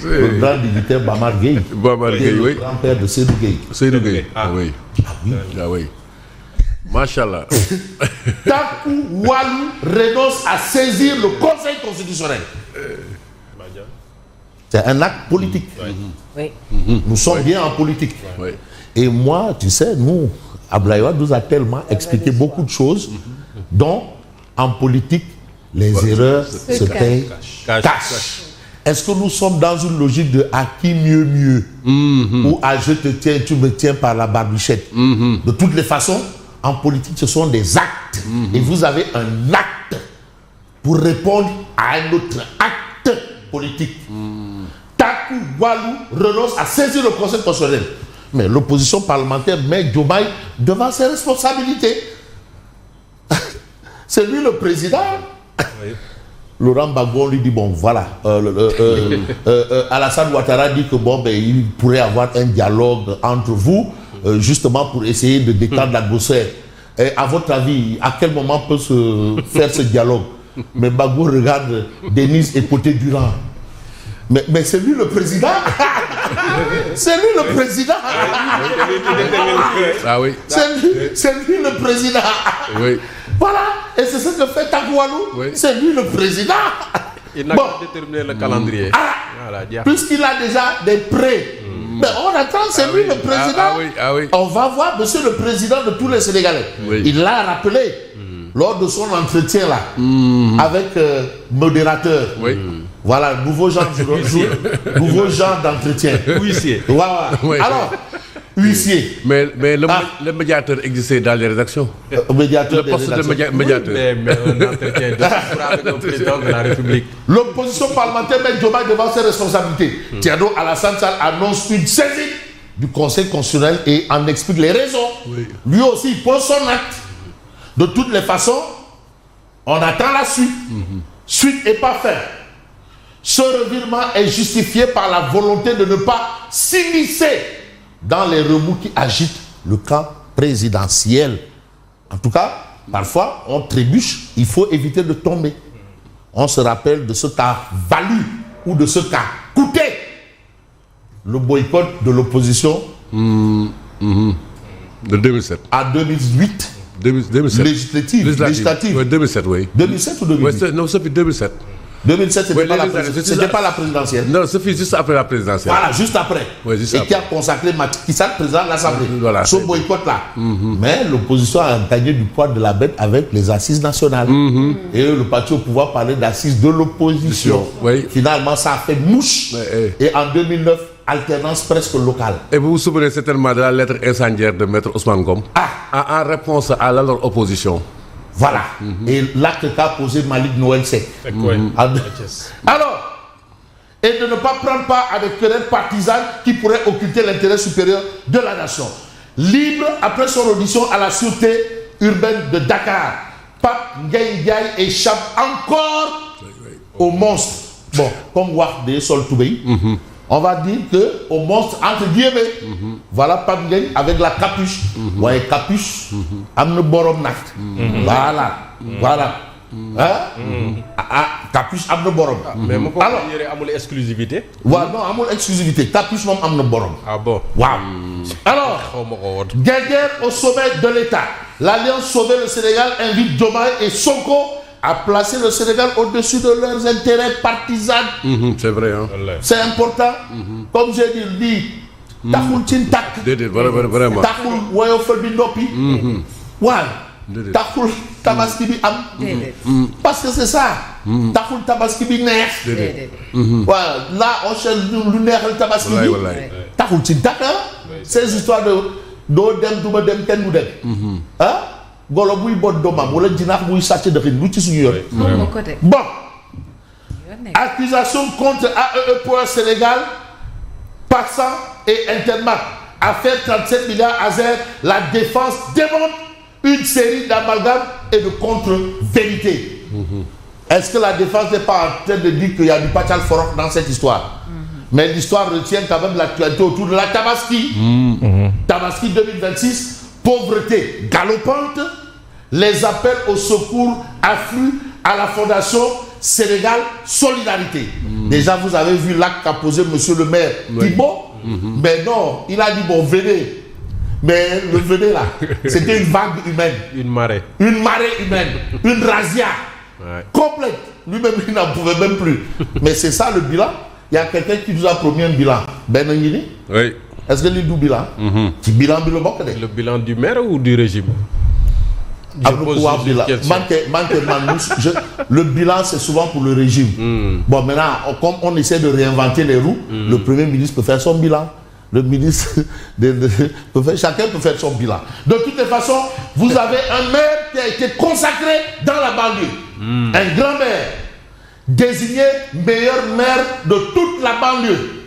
le grand dignitaire Bamar Gueye. Bamar Gueye, oui. Le grand-père de Seydou Gueye. Seydou Gueye, ah oui. Ah oui. Machallah. Takou Walou renonce à saisir le Conseil constitutionnel. C'est un acte politique. Oui. Nous sommes bien en politique. Oui. Et moi, tu sais, nous, Abdoulaye Wade nous a tellement expliqué beaucoup de choses, dont en politique, les erreurs se payent cash. Est-ce que nous sommes dans une logique de à qui mieux ou à je te tiens, tu me tiens par la barbichette? De toutes les façons, en politique, ce sont des actes. Et vous avez un acte pour répondre à un autre acte politique. Takou Walou renonce à saisir le Conseil constitutionnel. Mais l'opposition parlementaire met Diomaye devant ses responsabilités. C'est lui le président. Oui. Laurent Gbagbo lui dit, bon, voilà. Alassane Ouattara dit que, bon, ben, il pourrait avoir un dialogue entre vous, justement pour essayer de détendre l'atmosphère. Et à votre avis, à quel moment peut se faire ce dialogue? Mais Gbagbo regarde Denise et Poté-Durand. Mais c'est lui le président. C'est lui le président. Ah oui. C'est lui le président. Oui. Voilà. Et c'est ce que fait Takou Walou. Oui. C'est lui le président. Il n'a pas déterminé le calendrier. Voilà, puisqu'il a déjà des prêts. Mais on attend, c'est lui le président. On va voir monsieur le président de tous les Sénégalais. Oui. Il l'a rappelé lors de son entretien là avec modérateur. Oui. Voilà, nouveau genre d'entretien. Huissier. Voilà. Oui. Alors, huissier. Mais le médiateur existait dans les rédactions. Médiateur le poste de médiateur. Oui, mais un entretien avec le président de la République. L'opposition parlementaire met Diomaye devant ses responsabilités. Thierno Alassane Sall annonce une saisie du Conseil constitutionnel et en explique les raisons. Oui. Lui aussi, il pose son acte. De toutes les façons, on attend la suite. Suite n'est pas faite. Ce revirement est justifié par la volonté de ne pas s'immiscer dans les remous qui agitent le camp présidentiel. En tout cas, parfois, on trébuche, il faut éviter de tomber. On se rappelle de ce qu'a valu ou de ce qu'a coûté le boycott de l'opposition de 2007. À 2008. 2007. Législative. Oui, 2007, oui. 2007 ou 2008? Oui, non, ça fait 2007. 2007, c'était pas la présidentielle. Non, ça fait juste après la présidentielle. Voilà, juste après. Oui, juste et après. Qui a consacré Macky Sall, président de l'Assemblée. Voilà, ce boycott-là. Mais l'opposition a gagné du poids de la bête avec les assises nationales. Et le parti au pouvoir parlait d'assises de l'opposition. Oui. Finalement, ça a fait mouche. Et en 2009, alternance presque locale. Et vous vous souvenez certainement de la lettre incendiaire de Maître Ousmane Ngom en réponse à leur opposition. Voilà. Et l'acte qu'a posé Malik Noël Seck. Alors, et de ne pas prendre part avec querelle partisane qui pourrait occulter l'intérêt supérieur de la nation. Libre après son audition à la sûreté urbaine de Dakar, Pape Ngagne Ndiaye échappe encore au monstre. Bon, comme Wardé Sol Toubey. On va dire que au monstre entre guillemets. Voilà Pape Ngagne avec la capuche. Ouais, capuche. Amne borom naft. Voilà. Capuche amne borom. Mais mon alors, amul exclusivité. Ouais, non, amul exclusivité. Capuche moom amne borom. Ah bon. Waaw. Alors, guerre au sommet de l'État. L'Alliance Sauver le Sénégal invite Diomaye et Sonko à placer le Sénégal au-dessus de leurs intérêts partisans. C'est vrai, hein. C'est important. Comme j'ai dit, taxul cin takk. Vraiment. Taxul woyofal bi noppi. Waaw. Taxul tabaski bi am. Parce que c'est ça. Taxul tabaski bi neex. Waaw, là on cherche lu neexal tabaski bi. Taxul cin takk. Ces histoires de doo dem duma dem kenn du dem. Golo buy bot doomam wala jinax buy sàcc dëxin lu ci suñu yoon. Bon. Accusation contre AEE Power Sénégal, Passant et Intermat. Affaire 37 milliards Azer, la défense démontre une série d'amalgames et de contre-vérités. Est-ce que la défense n'est pas en train de dire qu'il y a du Pachal Forok dans cette histoire? Mais l'histoire retient quand même l'actualité autour de la Tabaski. Tabaski 2026. Pauvreté galopante, les appels au secours affluent à la Fondation Sénégal Solidarité. Déjà, vous avez vu l'acte qu'a posé monsieur le maire Thibault. Mais non, il a dit, bon, venez. Mais le venez là, c'était une vague humaine. Une marée. Une marée humaine. Une razzia complète. Lui-même, il n'en pouvait même plus. Mais c'est ça le bilan. Il y a quelqu'un qui nous a promis un bilan. Ben Yini. Oui. Est-ce que lui dit bilan? Qui bilan Le bilan du maire ou du régime? Le bilan, c'est souvent pour le régime. Bon, maintenant, comme on essaie de réinventer les roues, le Premier ministre peut faire son bilan. Le ministre, chacun peut faire son bilan. De toutes les façons, vous avez un maire qui a été consacré dans la banlieue. Un grand maire, désigné meilleur maire de toute la banlieue.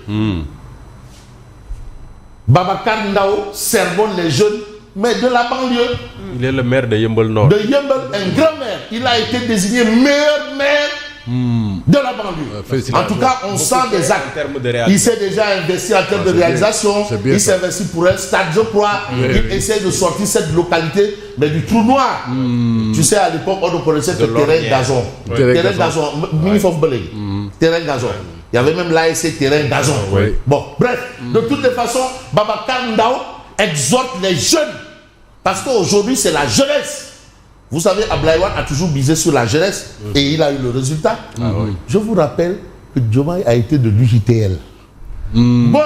Babacar Ndao servant les jeunes, mais de la banlieue. Il est le maire de Yeumbeul Nord. De Yeumbeul, un grand maire. Il a été désigné meilleur maire de la banlieue. En tout cas, on sent des actes. Il s'est déjà investi en termes de réalisation. Il s'est investi pour un stade, je crois. Il essaie de sortir cette localité, mais du trou noir. Tu sais, à l'époque, on ne connaissait que terrain gazon. Terrain gazon. Terrain gazon. Il y avait même l'ASC terrain gazon. Bon, bref, de toutes les façons, Babacar Ndao exhorte les jeunes. Parce qu'aujourd'hui, c'est la jeunesse. Vous savez, Ablaïwan a toujours misé sur la jeunesse et il a eu le résultat. Je vous rappelle que Diomaye a été de l'UJTL. Bon,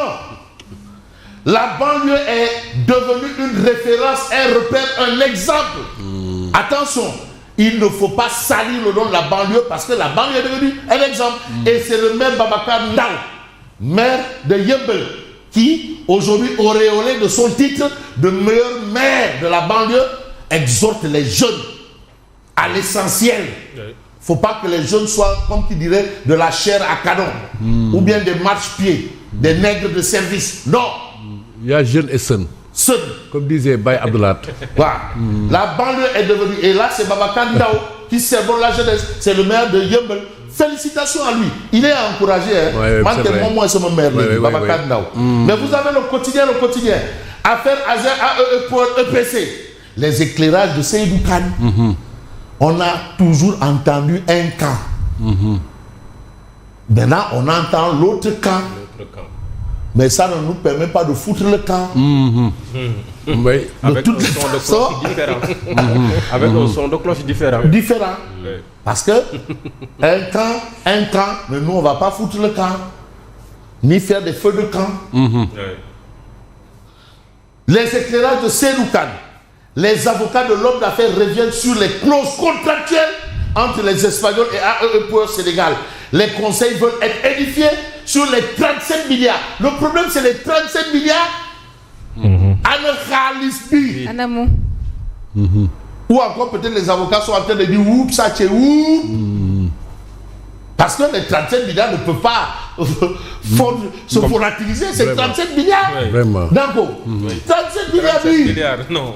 la banlieue est devenue une référence, un repère, un exemple. Attention, il ne faut pas salir le nom de la banlieue parce que la banlieue est devenue un exemple. Et c'est le maire Babacar Ndao, maire de Yeumbeul, qui, aujourd'hui, auréolé de son titre de meilleur maire de la banlieue, exhorte les jeunes à l'essentiel. Il ne faut pas que les jeunes soient, comme tu dirais, de la chair à canon, ou bien des marche-pieds, des nègres de service. Non. Il y a jeunes et seuls. Seuls. Comme disait Baye Abdelat. Voilà. La banlieue est devenue, et là c'est Babacar Ndao qui servent la jeunesse, c'est le maire de Yeumbeul. Félicitations à lui. Il est encouragé. Moi, c'est mon maire, Babacar Ndao. Mais vous avez le quotidien. Affaire AEE pour EPC. Les éclairages de Seydou Kane. On a toujours entendu un camp. Maintenant, on entend l'autre camp. Mais ça ne nous permet pas de foutre le camp. Avec un son de cloche différent. Avec un son de cloche différent. Parce que un camp, mais nous on ne va pas foutre le camp. Ni faire des feux de camp. Les éclairages de Seydou Kane. Les avocats de l'homme d'affaires reviennent sur les clauses contractuelles entre les Espagnols et AEE pour Sénégal. Les conseils veulent être édifiés sur les 37 milliards. Le problème, c'est les 37 milliards. Ou encore, peut-être les avocats sont en train de dire oups, ça c'est oups. Parce que les 37 milliards ne peuvent pas se volatiliser. C'est 37 milliards. Vraiment. D'accord. 37 milliards, oui. Non.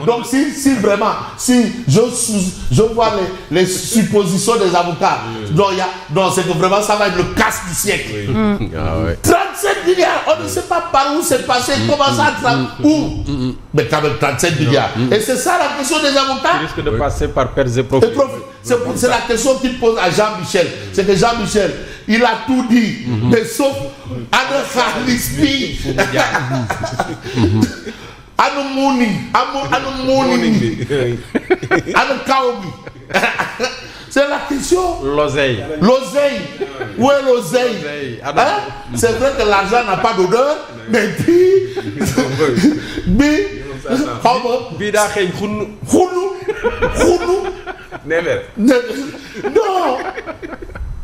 Donc, si vraiment, si je vois les suppositions des avocats, non, c'est que vraiment ça va être le casse du siècle. 37 milliards, on ne sait pas par où c'est passé, comment ça où. Mais quand même 37 milliards. Et c'est ça la question des avocats. Il risque de passer par pertes et profits. C'est la question qu'il pose à Jean-Michel. C'est que Jean-Michel, il a tout dit, mais sauf Anne Khalispi, Anne Mouni, Anne Kaobi. C'est la question. L'oseille. Où est l'oseille? C'est vrai que l'argent n'a pas d'odeur, mais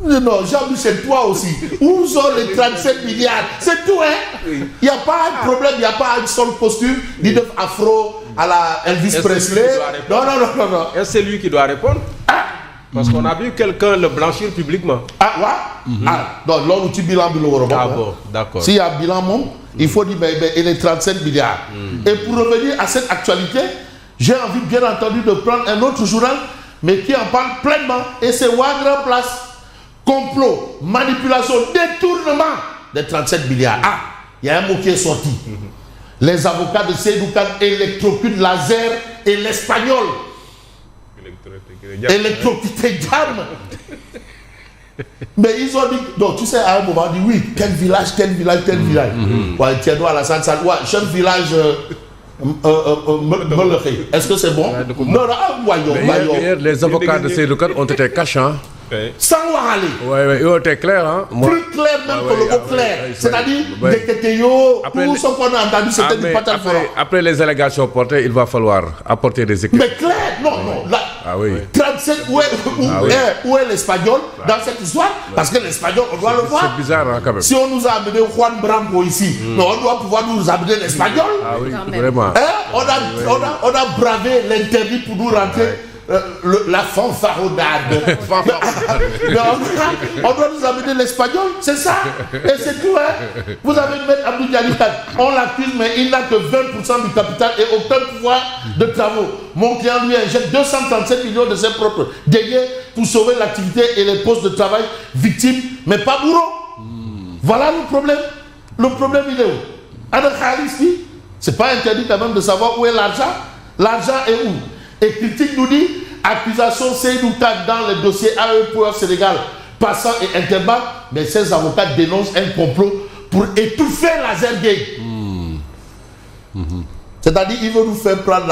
non, Jean-Michel, toi aussi. Où sont les 37 milliards? C'est tout, hein? Il n'y a pas un problème, il n'y a pas une seule costume, ni de afro à la Elvis Presley. Non. Et c'est lui qui doit répondre? Parce qu'on a vu quelqu'un le blanchir publiquement. Non, là où tu bilan bon, d'accord. S'il y a bilan, il faut dire, il est 37 milliards. Et pour revenir à cette actualité, j'ai envie, bien entendu, de prendre un autre journal, mais qui en parle pleinement, et c'est Ouattara Place. Complot, manipulation, détournement des 37 milliards. Il y a un mot qui est sorti. Les avocats de Seydou Kane électrocutent laser et l'espagnol. Électrocuté d'armes. Mais ils ont dit, donc tu sais, à un moment, on dit oui, tel village. Ouais, Thierno Alassane Sall, ouais, chaque village. Est-ce que c'est bon? Non, voyons. Hier, les avocats de Seydou Kane ont été cachants. Sans aller. Oui, ils ont été clairs. Hein? Plus clair même que le mot clair. C'est-à-dire, dès que Théo, tout ce qu'on a entendu, c'était du patin fort. Après les allégations portées, il va falloir apporter des équipes. Mais clair, non. Là, 37, où est l'espagnol dans cette histoire? Parce que l'espagnol, on doit le voir. C'est bizarre, hein, quand même. Si on nous a amené Juan Branco ici, on doit pouvoir nous amener l'espagnol. Ah oui, vraiment. On a bravé l'interdit pour nous rentrer. La fanfaronnade. On doit nous amener l'espagnol, c'est ça. Et c'est tout. Hein. Vous avez M. Abdou Diallo, on l'accuse, mais il n'a que 20% du capital et aucun pouvoir de travaux. Mon client lui injecte 237 millions de ses propres deniers pour sauver l'activité et les postes de travail victimes, mais pas bourreau. Voilà le problème. Le problème, il est où? Adam Khalis, c'est pas interdit quand même de savoir où est l'argent. L'argent est où? Et critique nous dit, accusation Seydou Kane dans le dossier AE Sénégal, passant et interbank, mais ces avocats dénoncent un complot pour étouffer Lazergate. C'est-à-dire, il veut nous faire prendre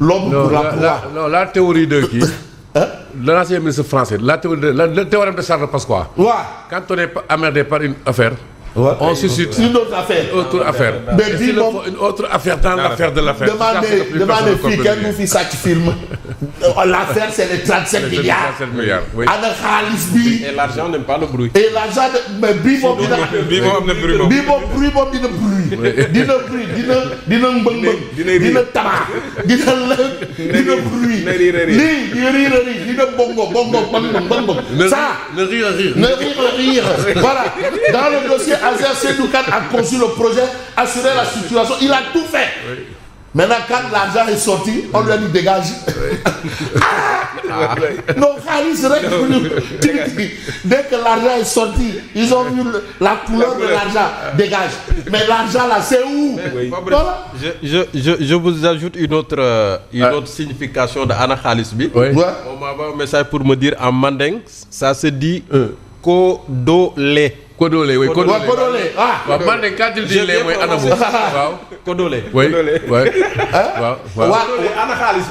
l'homme pour la proie. Non, la théorie de qui? De l'ancien ministre français, le théorème de Charles Pasqua. Ouais. Quand on est emmerdé par une affaire, on suscite une autre affaire. Mais une autre affaire dans l'affaire de l'affaire. Demandez filles, qu'elle nous fait ça qui filme. L'affaire, c'est les 37 milliards. Oui. Et l'argent n'aime pas le bruit. Et l'argent, mais bimbo, dina tabac, dina bruit, ça, ne rire. Voilà. Dans le dossier, Azer Seydou Kane a conçu le projet, assurer la situation. Il a tout fait. Oui. Maintenant, quand l'argent est sorti, on lui a dit dégage. Non, Khalis, dès que l'argent est sorti, ils ont vu la couleur de l'argent. Dégage. Mais l'argent là, c'est où? Voilà. Je vous ajoute une autre signification de Anna Khalis. Oui. On m'a envoyé un message pour me dire en manding, ça se dit Kodole. Kodole, oui. Kodole. Ah, man, quand il dit les mots, Anna Kodole. Oui. Anna Khalis.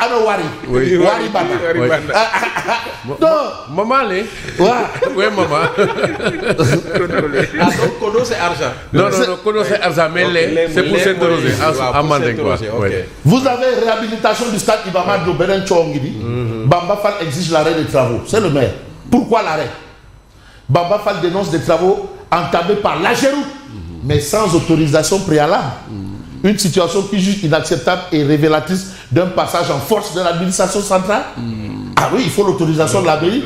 Anna Wari. Oui. Wari Bata. Non. Maman, oui, maman. Donc, Kodo, c'est argent. Non, Kodo, c'est argent, mais c'est pour s'interroger. En manding, quoi. Vous avez réhabilitation du stade Ibama de Beren Chongidi. Bamba Fall exige l'arrêt des travaux. C'est le maire. Pourquoi l'arrêt? Bamba Fall dénonce des travaux entamés par l'Ageroute, mais sans autorisation préalable. Une situation qui juge inacceptable et révélatrice d'un passage en force de l'administration centrale. Ah oui, il faut l'autorisation de la mairie,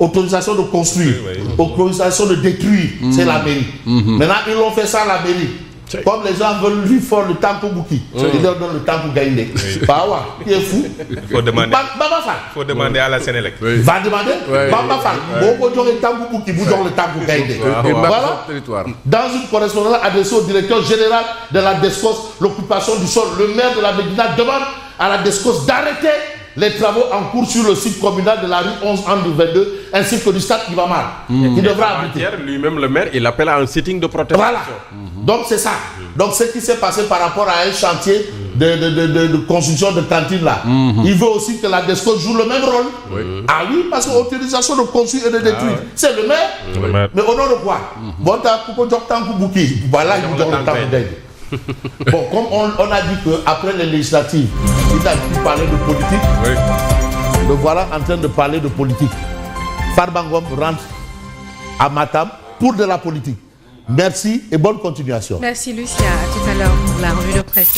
autorisation de construire, autorisation de détruire, c'est la mairie. Maintenant, ils l'ont fait ça à la mairie. Comme les gens veulent lui faire le temps pour Bouki, ils leur donnent le temps pour gagner. Bah qui est fou. Il faut demander. Bamba Fall. Faut demander à la Sénélec. Va demander. Bamba Fall. Beaucoup de le temps pour Bouki, vous donnez le temps pour gagner. Voilà. Dans une correspondance adressée au directeur général de la DESCOS, l'occupation du sol, le maire de la Médina demande à la DESCOS d'arrêter les travaux en cours sur le site communal de la rue 11 Angle 22 ainsi que du stade Ibamar qui devra habiter. Lui-même le maire, il appelle à un sitting de protection. Voilà. Donc c'est ça. Donc ce qui s'est passé par rapport à un chantier de construction de cantine là. Il veut aussi que la DESCOS joue le même rôle. Ah oui, parce que l'autorisation de construire et de détruire, c'est le maire. Mais au nom de quoi? Bon, tu as voilà, il vous donne le temps d'aide. Bon, comme on a dit qu'après les législatives, il a pu parler de politique, le voilà en train de parler de politique. Farbangom rentre à Matam pour de la politique. Merci et bonne continuation. Merci Lucia, à tout à l'heure pour la revue de presse.